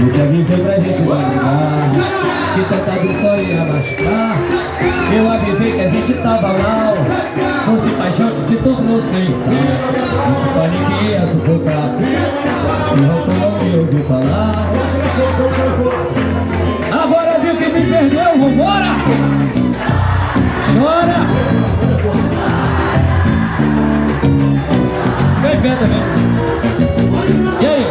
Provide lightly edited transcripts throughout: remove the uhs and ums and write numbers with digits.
Eu te avisei pra gente não brigar, que tentado só ia machucar. Eu avisei que a gente tava mal, fosse paixão que se tornou sem sal. Eu te falei que ia sufocar, e roupa não me ouviu falar. Agora viu que me perdeu, vambora! Chora! Vem pé também. E aí?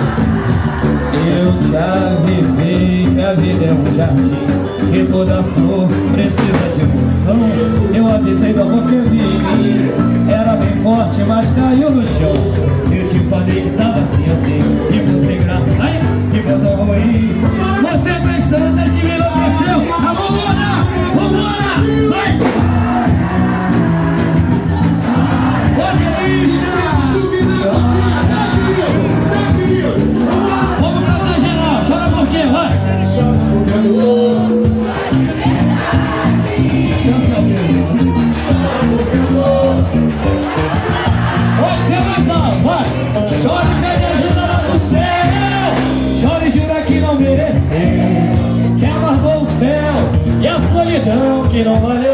Eu te avisei que a vida é um jardim, que toda flor precisa de emoção. Eu avisei do amor que eu vi em mim, era bem forte, mas caiu no chão. Eu te falei que tava assim, e você grata, ai, que botão ruim. Você fez tantas que me enlouqueceu. Vambora, vambora, vai! Ô delícia! Vamos cantar geral, chora por quê, vai! Chora porque amor. Você mais alto, vai! Chora e pede ajuda lá do céu. Chora e jura que não mereceu, que amargou o fel e a solidão que não valeu.